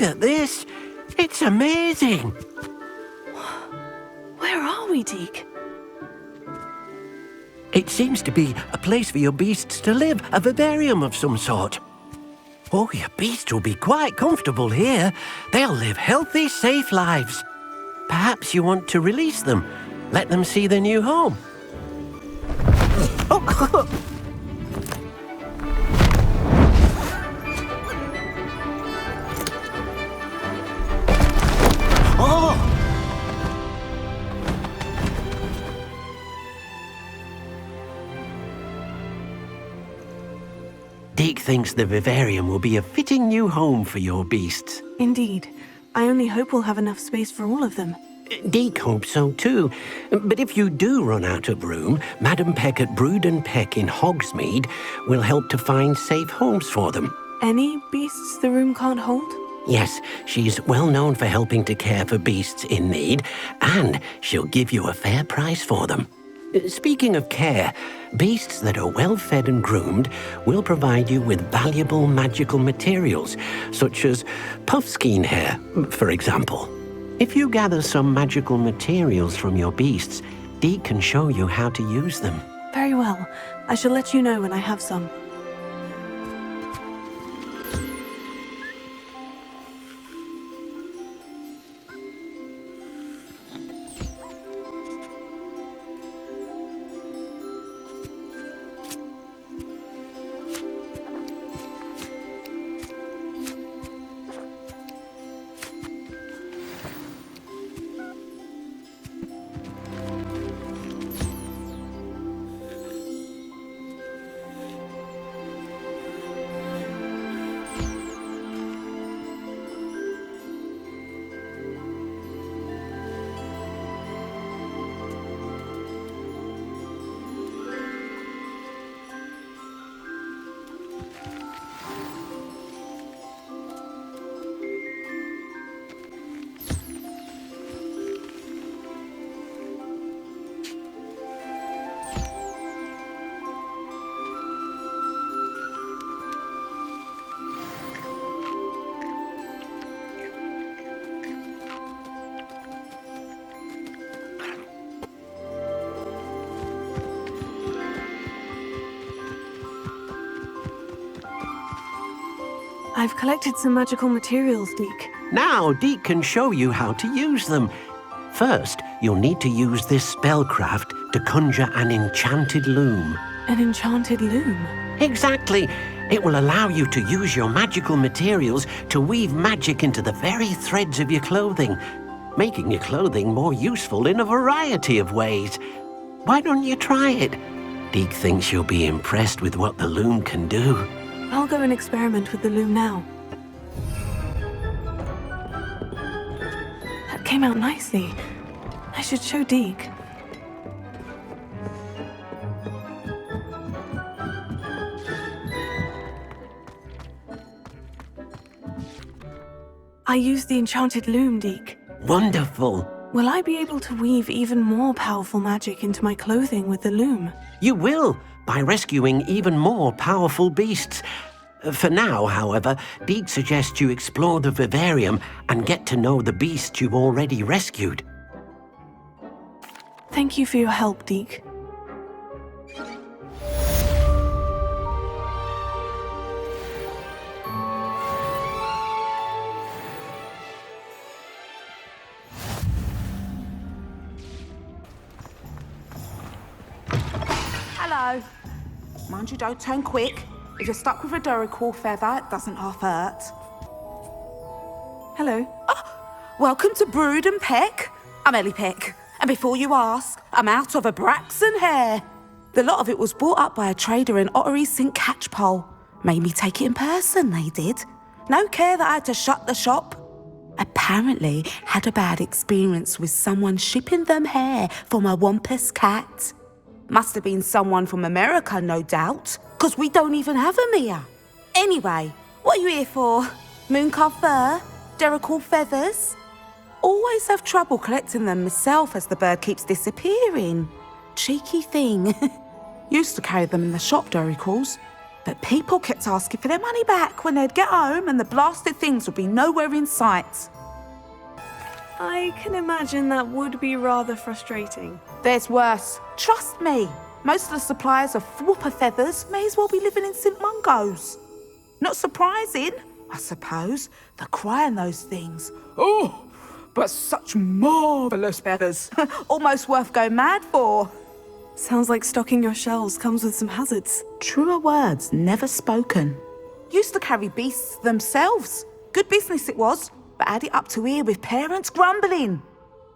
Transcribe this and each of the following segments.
Look at this. It's amazing. Where are we, Deke? It seems to be a place for your beasts to live, a vivarium of some sort. Oh, your beasts will be quite comfortable here. They'll live healthy, safe lives. Perhaps you want to release them. Let them see their new home. Oh. Oh! Deke thinks the vivarium will be a fitting new home for your beasts. Indeed. I only hope we'll have enough space for all of them. Deke hopes so too. But if you do run out of room, Madam Peck at Brood and Peck in Hogsmeade will help to find safe homes for them. Any beasts the room can't hold? Yes, she's well known for helping to care for beasts in need, and she'll give you a fair price for them. Speaking of care, beasts that are well fed and groomed will provide you with valuable magical materials, such as puffskein hair, for example. If you gather some magical materials from your beasts, Deke can show you how to use them. Very well. I shall let you know when I have some. I've collected some magical materials, Deke. Now Deke can show you how to use them. First, you'll need to use this spellcraft to conjure an enchanted loom. An enchanted loom? Exactly. It will allow you to use your magical materials to weave magic into the very threads of your clothing, making your clothing more useful in a variety of ways. Why don't you try it? Deke thinks you'll be impressed with what the loom can do. I'll go and experiment with the loom now. That came out nicely. I should show Deke. I used the enchanted loom, Deke. Wonderful. Will I be able to weave even more powerful magic into my clothing with the loom? You will, by rescuing even more powerful beasts. For now, however, Deke suggests you explore the vivarium and get to know the beasts you've already rescued. Thank you for your help, Deke. Hello. Mind you don't turn quick. If you're stuck with a Duracell feather, it doesn't half hurt. Hello. Welcome to Brood and Peck. I'm Ellie Peck. And before you ask, I'm out of a Braxton hair. The lot of it was bought up by a trader in Ottery St. Catchpole. Made me take it in person, they did. No care that I had to shut the shop. Apparently had a bad experience with someone shipping them hair for my Wampus cat. Must have been someone from America, no doubt, because we don't even have them here. Anyway, what are you here for? Mooncalf fur? Duracell feathers? Always have trouble collecting them myself as the bird keeps disappearing. Cheeky thing. Used to carry them in the shop, Duracells. But people kept asking for their money back when they'd get home and the blasted things would be nowhere in sight. I can imagine that would be rather frustrating. There's worse. Trust me. Most of the suppliers of whooper feathers may as well be living in St Mungo's. Not surprising, I suppose, the cry in those things. Oh, but such marvellous feathers. Almost worth going mad for. Sounds like stocking your shelves comes with some hazards. Truer words never spoken. Used to carry beasts themselves. Good business it was, but had it up to here with parents grumbling.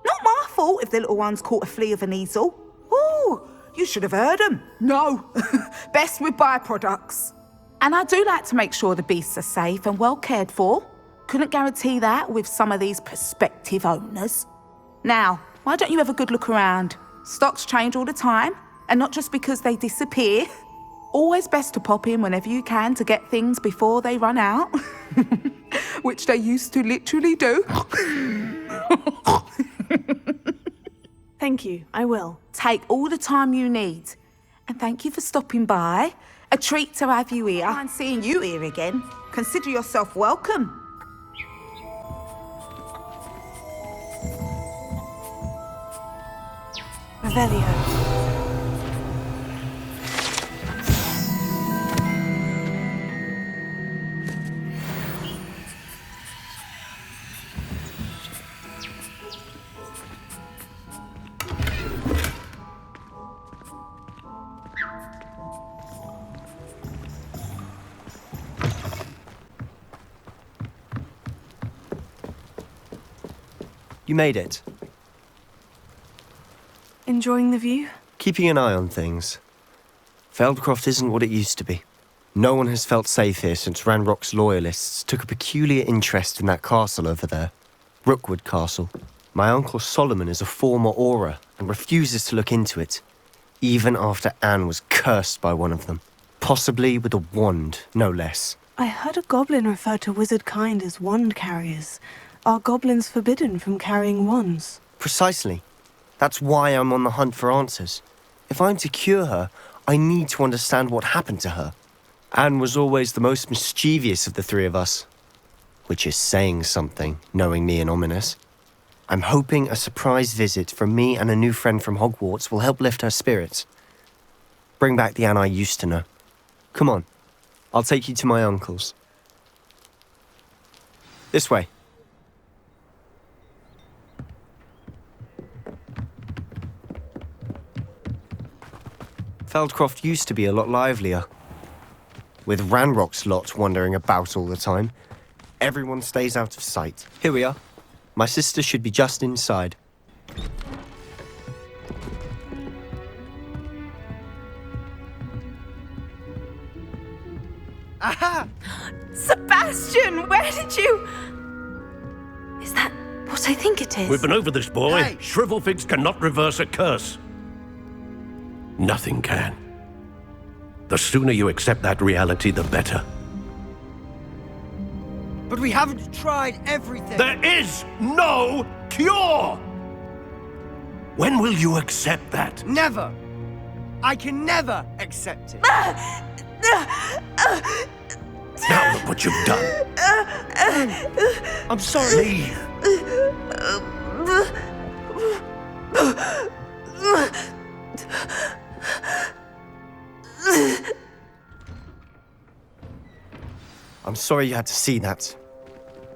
Not my fault if the little ones caught a flea of an easel. Ooh, you should have heard them. No, best with byproducts. And I do like to make sure the beasts are safe and well cared for. Couldn't guarantee that with some of these prospective owners. Now, why don't you have a good look around? Stocks change all the time, and not just because they disappear. Always best to pop in whenever you can to get things before they run out. Which they used to literally do. Thank you, I will. Take all the time you need. And thank you for stopping by. A treat to have you here. I'm seeing you here again. Consider yourself welcome. Revelio. You made it. Enjoying the view? Keeping an eye on things. Feldcroft isn't what it used to be. No one has felt safe here since Ranrock's loyalists took a peculiar interest in that castle over there. Rookwood Castle. My uncle Solomon is a former Auror and refuses to look into it, even after Anne was cursed by one of them. Possibly with a wand, no less. I heard a goblin refer to wizard kind as wand carriers. Are goblins forbidden from carrying wands? Precisely. That's why I'm on the hunt for answers. If I'm to cure her, I need to understand what happened to her. Anne was always the most mischievous of the three of us. Which is saying something, knowing me and Ominous. I'm hoping a surprise visit from me and a new friend from Hogwarts will help lift her spirits. Bring back the Anne I used to know. Come on, I'll take you to my uncle's. This way. Feldcroft used to be a lot livelier. With Ranrock's lot wandering about all the time, everyone stays out of sight. Here we are. My sister should be just inside. Aha! Sebastian, where did you... Is that what I think it is? We've been over this, boy. Hey! Shrivelfigs cannot reverse a curse. Nothing can. The sooner you accept that reality, the better. But we haven't tried everything. There is no cure! When will you accept that? Never. I can never accept it. Now look what you've done. I'm sorry. Leave. I'm sorry you had to see that.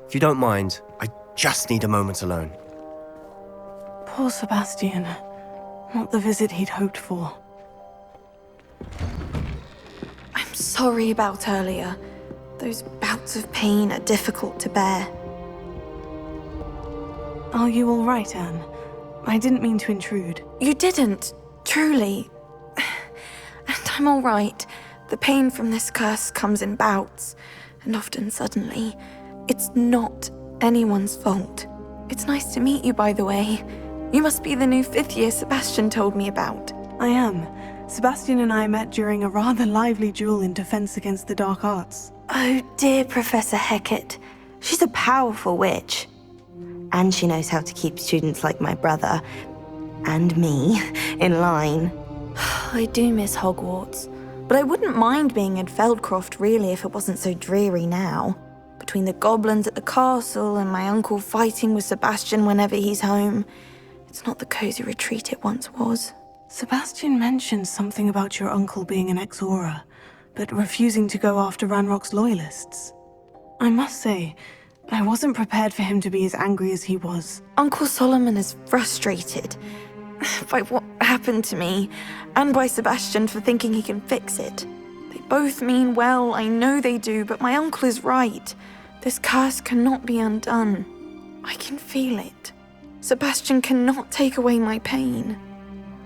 If you don't mind, I just need a moment alone. Poor Sebastian. Not the visit he'd hoped for. I'm sorry about earlier. Those bouts of pain are difficult to bear. Are you all right, Anne? I didn't mean to intrude. You didn't, truly. And I'm all right. The pain from this curse comes in bouts, and often suddenly. It's not anyone's fault. It's nice to meet you, by the way. You must be the new 5th year Sebastian told me about. I am. Sebastian and I met during a rather lively duel in Defense Against the Dark Arts. Oh, dear Professor Hecat. She's a powerful witch. And she knows how to keep students like my brother, and me, in line. I do miss Hogwarts. But I wouldn't mind being in Feldcroft, really, if it wasn't so dreary now. Between the goblins at the castle and my uncle fighting with Sebastian whenever he's home, it's not the cozy retreat it once was. Sebastian mentioned something about your uncle being an ex-Aura, but refusing to go after Ranrock's loyalists. I must say, I wasn't prepared for him to be as angry as he was. Uncle Solomon is frustrated by what happened to me, and by Sebastian for thinking he can fix it. They both mean well, I know they do, but my uncle is right. This curse cannot be undone. I can feel it. Sebastian cannot take away my pain.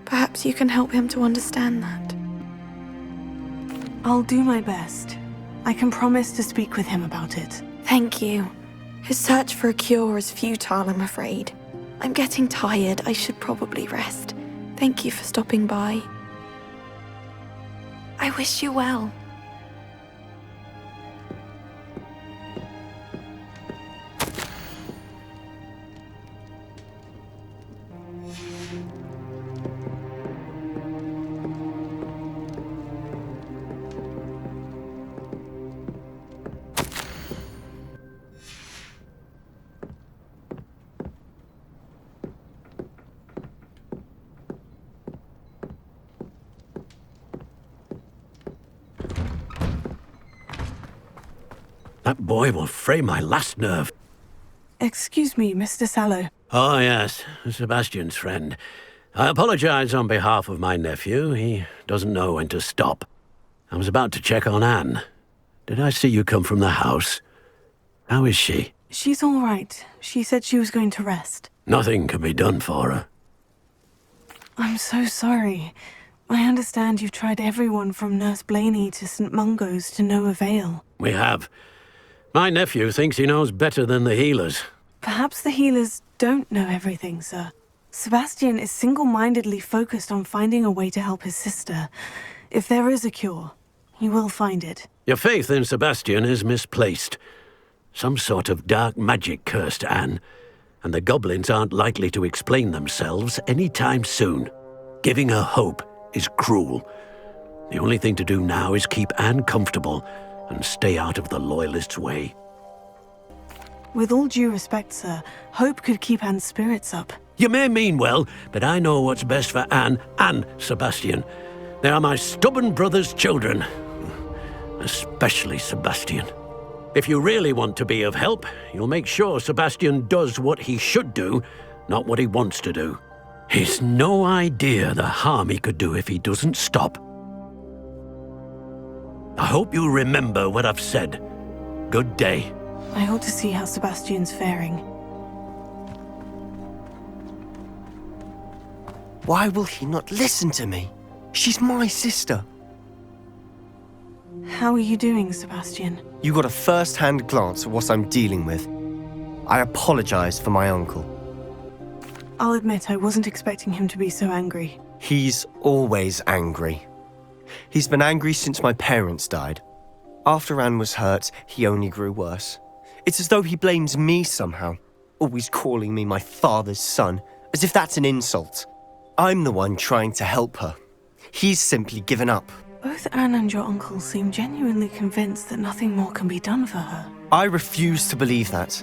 Perhaps you can help him to understand that. I'll do my best. I can promise to speak with him about it. Thank you. His search for a cure is futile, I'm afraid. I'm getting tired. I should probably rest. Thank you for stopping by. I wish you well. That boy will fray my last nerve. Excuse me, Mr. Sallow. Oh, yes, Sebastian's friend. I apologize on behalf of my nephew. He doesn't know when to stop. I was about to check on Anne. Did I see you come from the house? How is she? She's all right. She said she was going to rest. Nothing can be done for her. I'm so sorry. I understand you've tried everyone from Nurse Blaney to St. Mungo's to no avail. We have. My nephew thinks he knows better than the healers. Perhaps the healers don't know everything, sir. Sebastian is single-mindedly focused on finding a way to help his sister. If there is a cure, he will find it. Your faith in Sebastian is misplaced. Some sort of dark magic cursed Anne, and the goblins aren't likely to explain themselves anytime soon. Giving her hope is cruel. The only thing to do now is keep Anne comfortable and stay out of the Loyalists' way. With all due respect, sir, hope could keep Anne's spirits up. You may mean well, but I know what's best for Anne and Sebastian. They are my stubborn brother's children. Especially Sebastian. If you really want to be of help, you'll make sure Sebastian does what he should do, not what he wants to do. He's no idea the harm he could do if he doesn't stop. I hope you remember what I've said. Good day. I ought to see how Sebastian's faring. Why will he not listen to me? She's my sister. How are you doing, Sebastian? You got a first-hand glance at what I'm dealing with. I apologize for my uncle. I'll admit I wasn't expecting him to be so angry. He's always angry. He's been angry since my parents died. After Anne was hurt, he only grew worse. It's as though he blames me somehow, always calling me my father's son, as if that's an insult. I'm the one trying to help her. He's simply given up. Both Anne and your uncle seem genuinely convinced that nothing more can be done for her. I refuse to believe that.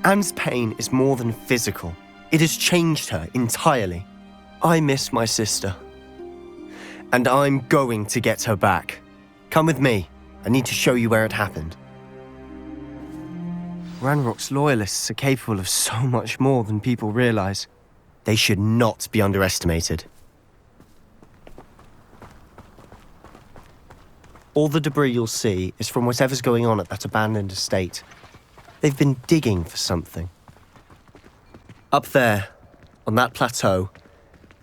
Anne's pain is more than physical. It has changed her entirely. I miss my sister. And I'm going to get her back. Come with me. I need to show you where it happened. Ranrock's loyalists are capable of so much more than people realize. They should not be underestimated. All the debris you'll see is from whatever's going on at that abandoned estate. They've been digging for something. Up there, on that plateau,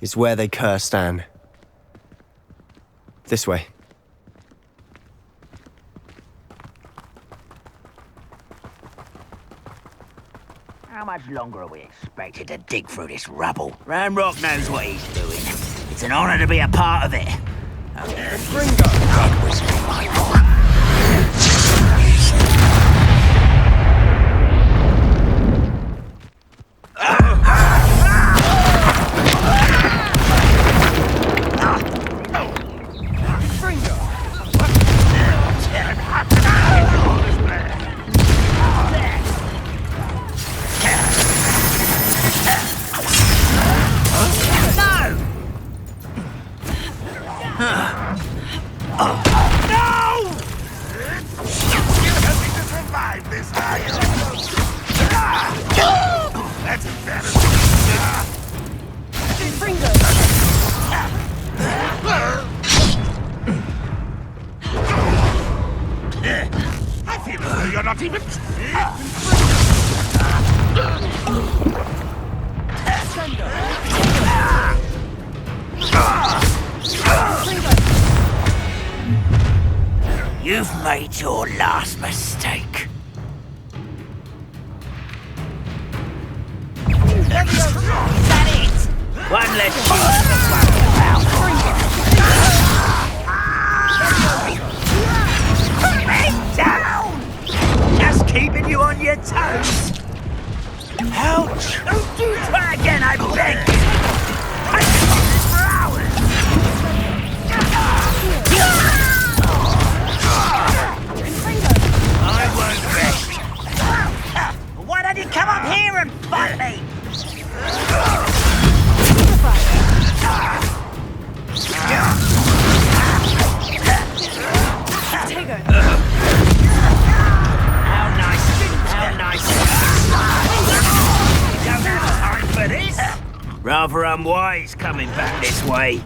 is where they cursed Anne. This way. How much longer are we expected to dig through this rubble? Ranrock knows what he's doing. It's an honor to be a part of it. That was my boy. You've made your last mistake. Is that it? One less Put me down! Just keeping you on your toes. Ouch! Don't do try again, I beg. I can do this for hours. I won't rest. Why don't you come up here and fight me? How nice. You don't have time for this? Rather unwise coming back this way.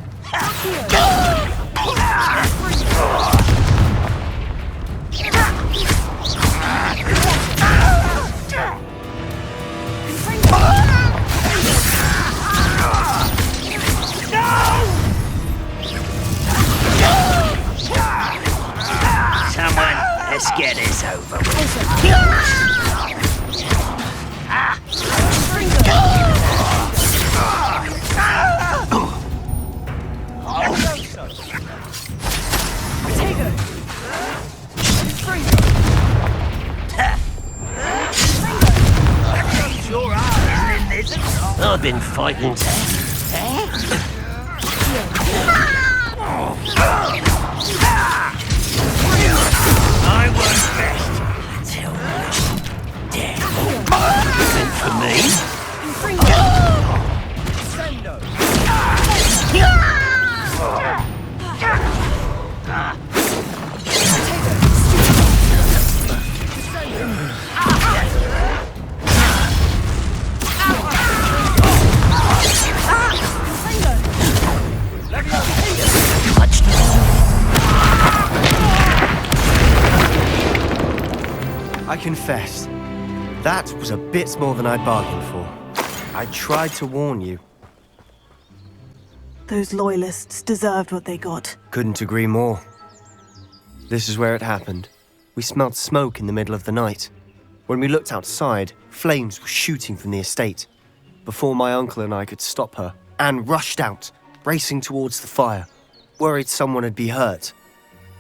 Someone, let's get this over with. Sure are, isn't it, Liz? I've been fighting. I won't rest until you're dead. Meant for me. I confess, that was a bit more than I bargained for. I tried to warn you. Those loyalists deserved what they got. Couldn't agree more. This is where it happened. We smelled smoke in the middle of the night. When we looked outside, flames were shooting from the estate. Before my uncle and I could stop her, Anne rushed out, racing towards the fire, worried someone had been hurt.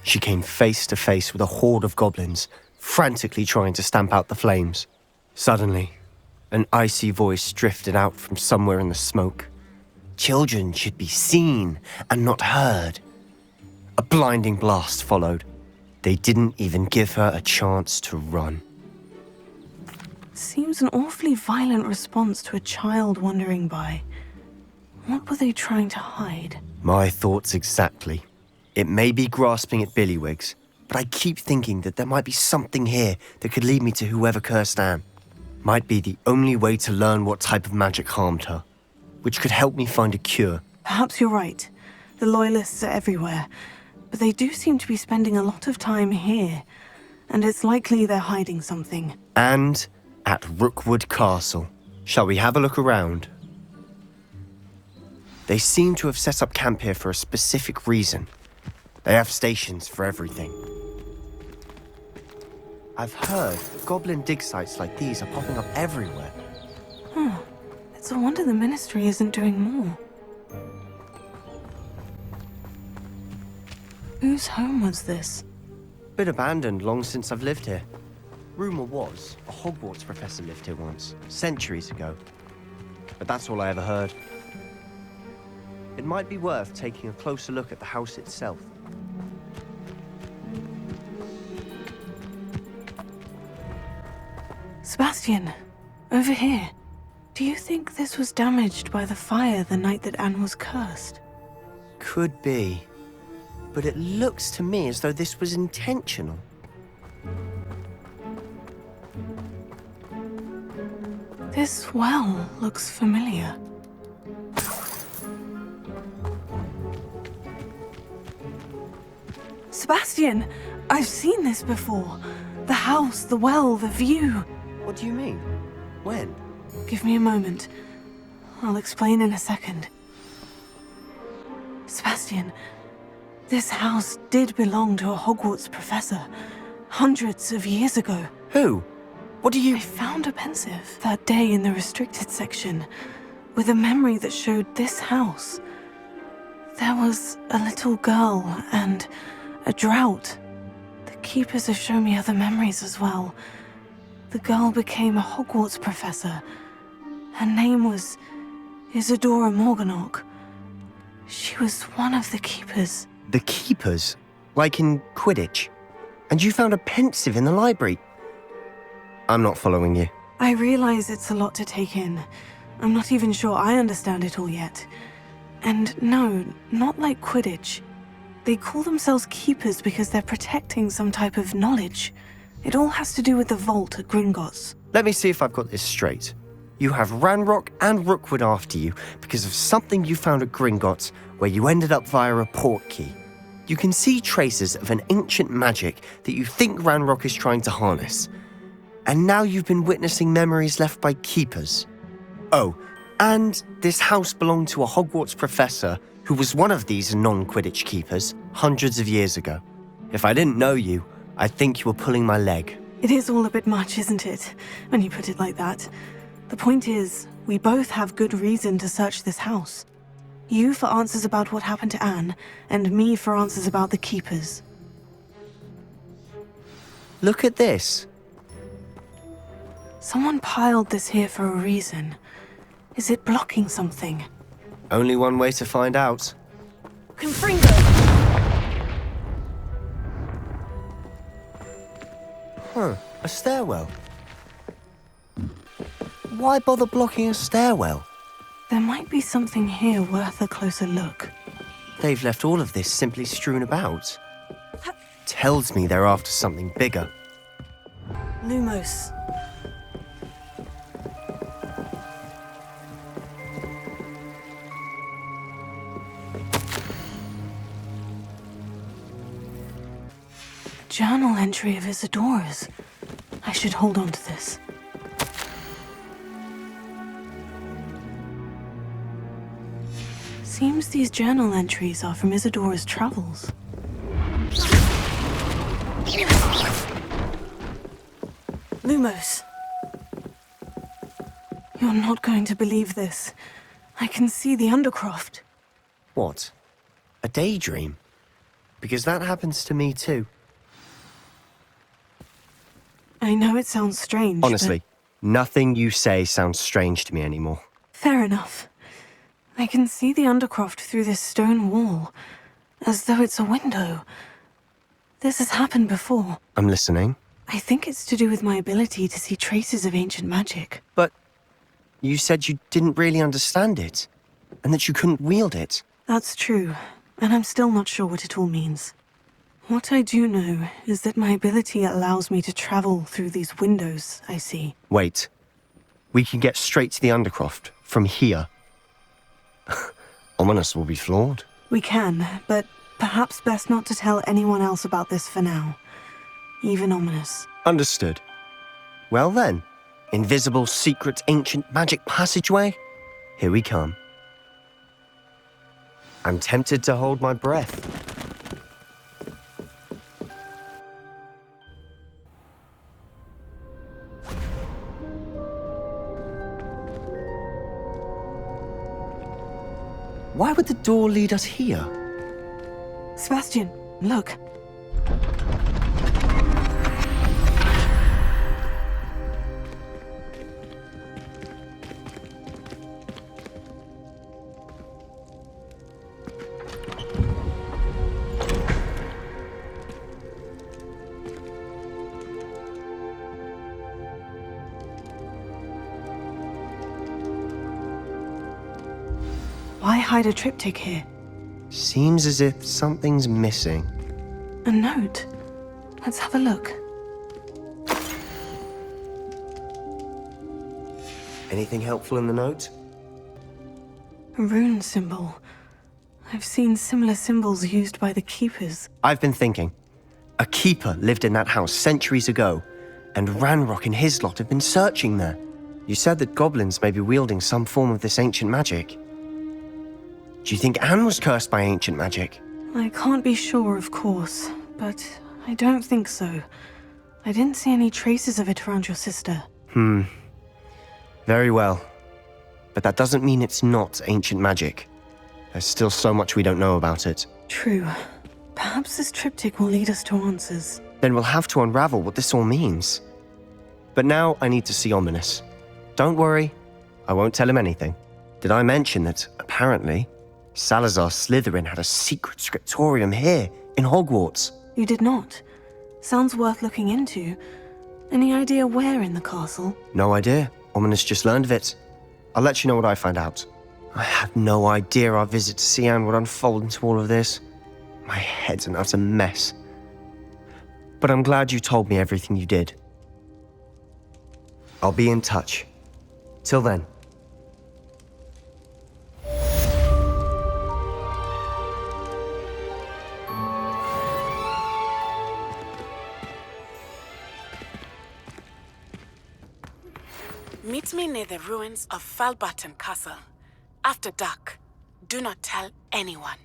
She came face to face with a horde of goblins, frantically trying to stamp out the flames. Suddenly, an icy voice drifted out from somewhere in the smoke. Children should be seen and not heard. A blinding blast followed. They didn't even give her a chance to run. Seems an awfully violent response to a child wandering by. What were they trying to hide? My thoughts exactly. It may be grasping at Billywigs, but I keep thinking that there might be something here that could lead me to whoever cursed Anne. Might be the only way to learn what type of magic harmed her, which could help me find a cure. Perhaps you're right. The Loyalists are everywhere, but they do seem to be spending a lot of time here, and it's likely they're hiding something. And at Rookwood Castle. Shall we have a look around? They seem to have set up camp here for a specific reason. They have stations for everything. I've heard that goblin dig sites like these are popping up everywhere. It's a wonder the Ministry isn't doing more. Whose home was this? Been abandoned long since I've lived here. Rumour was a Hogwarts professor lived here once, centuries ago. But that's all I ever heard. It might be worth taking a closer look at the house itself. Sebastian, over here. Do you think this was damaged by the fire the night that Anne was cursed? Could be. But it looks to me as though this was intentional. This well looks familiar. Sebastian, I've seen this before. The house, the well, the view. What do you mean? When? Give me a moment. I'll explain in a second. Sebastian, this house did belong to a Hogwarts professor, hundreds of years ago. Who? What do you... I found a pensive that day in the restricted section, with a memory that showed this house. There was a little girl and a drought. The keepers have shown me other memories as well. The girl became a Hogwarts professor. Her name was Isadora Morganach. She was one of the keepers. The keepers? Like in Quidditch? And you found a pensive in the library? I'm not following you. I realize it's a lot to take in. I'm not even sure I understand it all yet. And no, not like Quidditch. They call themselves keepers because they're protecting some type of knowledge. It all has to do with the vault at Gringotts. Let me see if I've got this straight. You have Ranrock and Rookwood after you because of something you found at Gringotts where you ended up via a port key. You can see traces of an ancient magic that you think Ranrock is trying to harness. And now you've been witnessing memories left by keepers. Oh, and this house belonged to a Hogwarts professor who was one of these non-Quidditch keepers hundreds of years ago. If I didn't know you, I'd think you were pulling my leg. It is all a bit much, isn't it, when you put it like that? The point is, we both have good reason to search this house. You for answers about what happened to Anne, and me for answers about the keepers. Look at this. Someone piled this here for a reason. Is it blocking something? Only one way to find out. Confringo! A stairwell. Why bother blocking a stairwell? There might be something here worth a closer look. They've left all of this simply strewn about. Tells me they're after something bigger. Lumos. Journal entry of Isadora's. I should hold on to this. Seems these journal entries are from Isadora's travels. Lumos. You're not going to believe this. I can see the Undercroft. What? A daydream? Because that happens to me too. I know it sounds strange, Honestly, nothing you say sounds strange to me anymore. Fair enough. I can see the Undercroft through this stone wall, as though it's a window. This has happened before. I'm listening. I think it's to do with my ability to see traces of ancient magic. But you said you didn't really understand it, and that you couldn't wield it. That's true, and I'm still not sure what it all means. What I do know is that my ability allows me to travel through these windows I see. Wait. We can get straight to the Undercroft from here. Ominous will be flawed. We can, but perhaps best not to tell anyone else about this for now. Even Ominous. Understood. Well then, invisible, secret, ancient magic passageway? Here we come. I'm tempted to hold my breath. Why would the door lead us here? Sebastian, look. Why hide a triptych here? Seems as if something's missing. A note. Let's have a look. Anything helpful in the note? A rune symbol. I've seen similar symbols used by the keepers. I've been thinking. A keeper lived in that house centuries ago, and Ranrock and his lot have been searching there. You said that goblins may be wielding some form of this ancient magic. Do you think Anne was cursed by ancient magic? I can't be sure, of course, but I don't think so. I didn't see any traces of it around your sister. Very well. But that doesn't mean it's not ancient magic. There's still so much we don't know about it. True. Perhaps this triptych will lead us to answers. Then we'll have to unravel what this all means. But now I need to see Ominous. Don't worry, I won't tell him anything. Did I mention that, apparently, Salazar Slytherin had a secret scriptorium here, in Hogwarts? You did not. Sounds worth looking into. Any idea where in the castle? No idea. Ominous just learned of it. I'll let you know what I find out. I had no idea our visit to see Anne would unfold into all of this. My head's an utter mess. But I'm glad you told me everything you did. I'll be in touch. Till then. Meet me near the ruins of Falbaton Castle. After dark. Do not tell anyone.